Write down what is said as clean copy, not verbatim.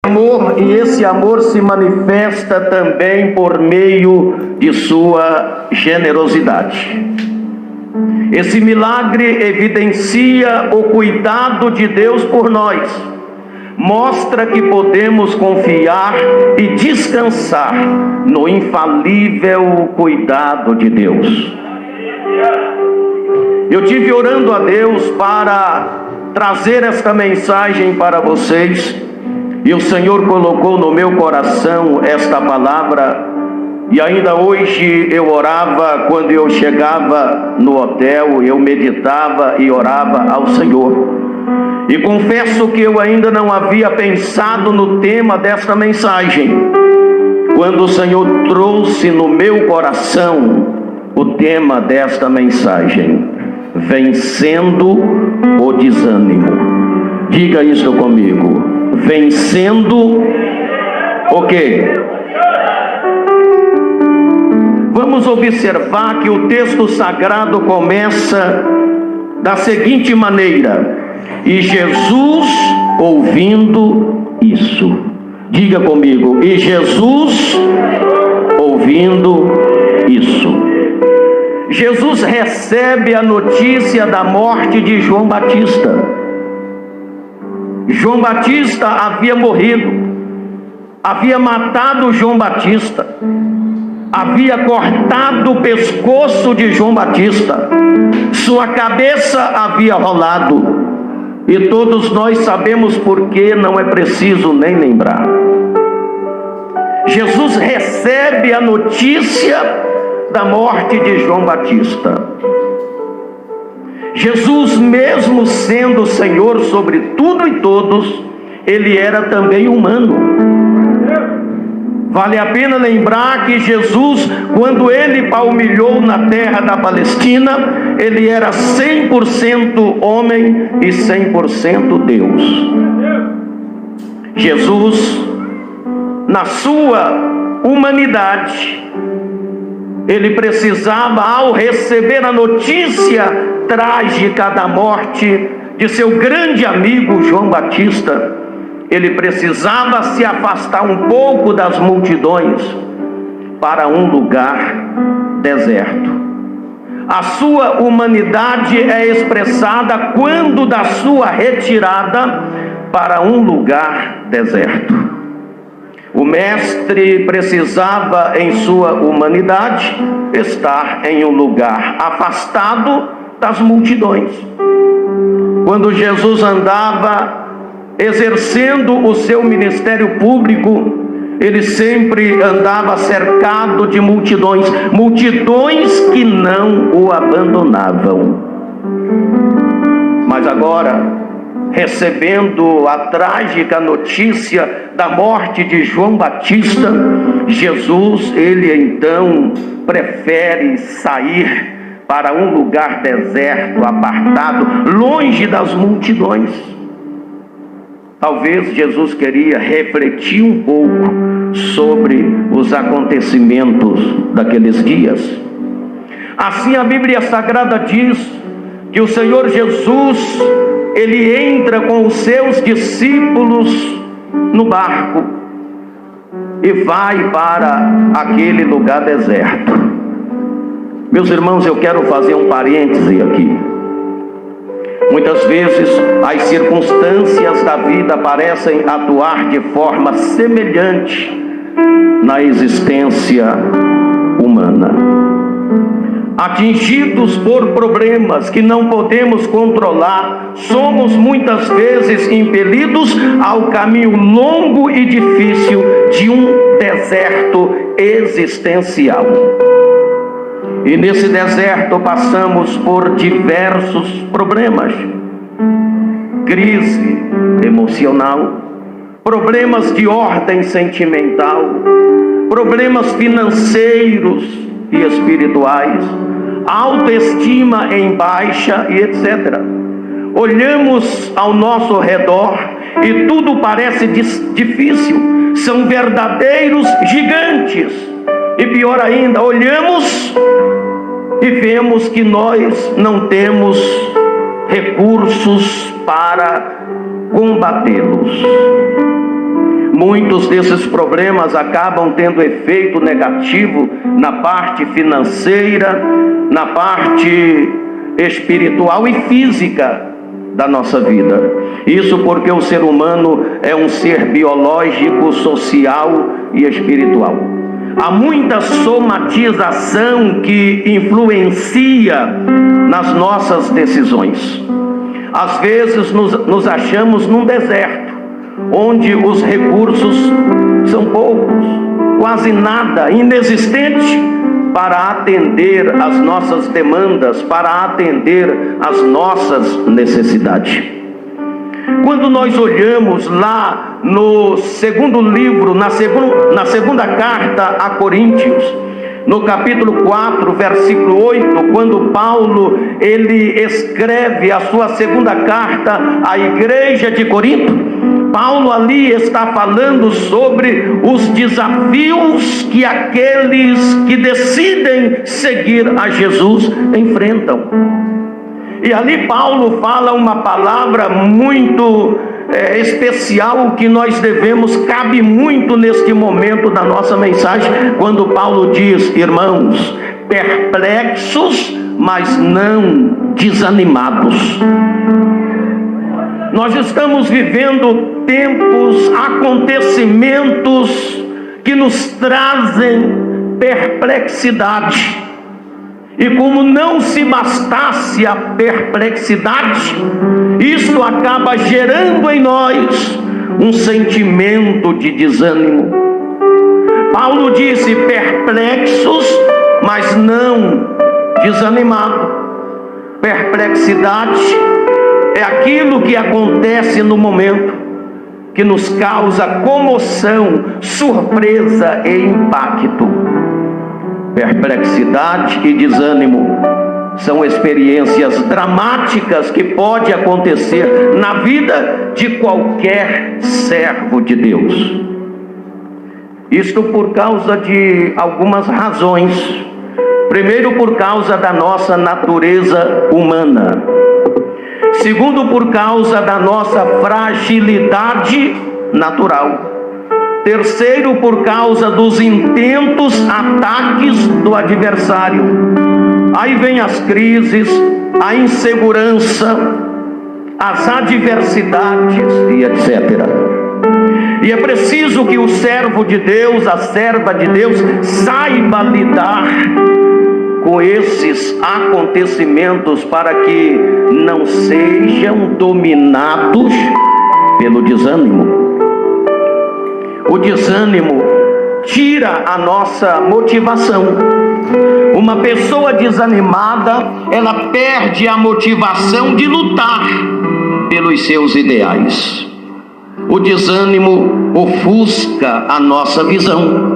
amor, e esse amor se manifesta também por meio de sua generosidade. Esse milagre evidencia o cuidado de Deus por nós, mostra que podemos confiar e descansar no infalível cuidado de Deus. Eu tive orando a Deus para trazer esta mensagem para vocês, e o Senhor colocou no meu coração esta palavra. E ainda hoje eu orava, quando eu chegava no hotel, eu meditava e orava ao Senhor. E confesso que eu ainda não havia pensado no tema desta mensagem, quando o Senhor trouxe no meu coração o tema desta mensagem: vencendo o desânimo. Diga isso comigo: vencendo o quê? Vamos observar que o texto sagrado começa da seguinte maneira: e Jesus ouvindo isso. Diga comigo: e Jesus ouvindo isso. Jesus recebe a notícia da morte de João Batista. João Batista havia morrido, havia matado João Batista, havia cortado o pescoço de João Batista, sua cabeça havia rolado, e todos nós sabemos por que, não é preciso nem lembrar. Jesus recebe a notícia da morte de João Batista. Jesus, mesmo sendo Senhor sobre tudo e todos, ele era também humano. Vale a pena lembrar que Jesus, quando ele palmilhou na terra da Palestina, ele era 100% homem e 100% Deus. Jesus, na sua humanidade, ele precisava, ao receber a notícia trágica da morte de seu grande amigo João Batista, ele precisava se afastar um pouco das multidões para um lugar deserto. A sua humanidade é expressada quando da sua retirada para um lugar deserto. O mestre precisava, em sua humanidade, estar em um lugar afastado das multidões. Quando Jesus andava exercendo o seu ministério público, ele sempre andava cercado de multidões, multidões que não o abandonavam. Mas agora, recebendo a trágica notícia da morte de João Batista, Jesus, ele então prefere sair para um lugar deserto, apartado, longe das multidões. Talvez Jesus queria refletir um pouco sobre os acontecimentos daqueles dias. Assim a Bíblia Sagrada diz que o Senhor Jesus, ele entra com os seus discípulos no barco e vai para aquele lugar deserto. Meus irmãos, eu quero fazer um parêntese aqui. Muitas vezes as circunstâncias da vida parecem atuar de forma semelhante na existência humana. Atingidos por problemas que não podemos controlar, somos muitas vezes impelidos ao caminho longo e difícil de um deserto existencial. E nesse deserto passamos por diversos problemas: crise emocional, problemas de ordem sentimental, problemas financeiros e espirituais, autoestima em baixa e etc. Olhamos ao nosso redor e tudo parece difícil, são verdadeiros gigantes. E pior ainda, olhamos e vemos que nós não temos recursos para combatê-los. muitos desses problemas acabam tendo efeito negativo na parte financeira, na parte espiritual e física da nossa vida. Isso porque o ser humano é um ser biológico, social e espiritual. Há muita somatização que influencia nas nossas decisões. Às vezes nos achamos num deserto, onde os recursos são poucos, quase nada, inexistente, para atender às nossas demandas, para atender às nossas necessidades. Quando nós olhamos lá no segundo livro, na segunda carta a Coríntios, no capítulo 4, versículo 8, quando Paulo ele escreve a sua segunda carta à igreja de Corinto, Paulo ali está falando sobre os desafios que aqueles que decidem seguir a Jesus enfrentam. E ali Paulo fala uma palavra muito especial que nós devemos, cabe muito neste momento da nossa mensagem, quando Paulo diz: irmãos, perplexos, mas não desanimados. Nós estamos vivendo tempos, acontecimentos que nos trazem perplexidade. E como não se bastasse a perplexidade, isso acaba gerando em nós um sentimento de desânimo. Paulo disse: perplexos, mas não desanimados. Perplexidade é aquilo que acontece no momento, que nos causa comoção, surpresa e impacto. Perplexidade e desânimo são experiências dramáticas que podem acontecer na vida de qualquer servo de Deus. Isto por causa de algumas razões. Primeiro, por causa da nossa natureza humana. Segundo, por causa da nossa fragilidade natural. Terceiro, por causa dos intentos, ataques do adversário. Aí vem as crises, a insegurança, as adversidades e etc. E é preciso que o servo de Deus, a serva de Deus, saiba lidar com esses acontecimentos para que não sejam dominados pelo desânimo. O desânimo tira a nossa motivação. Uma pessoa desanimada, ela perde a motivação de lutar pelos seus ideais. O desânimo ofusca a nossa visão.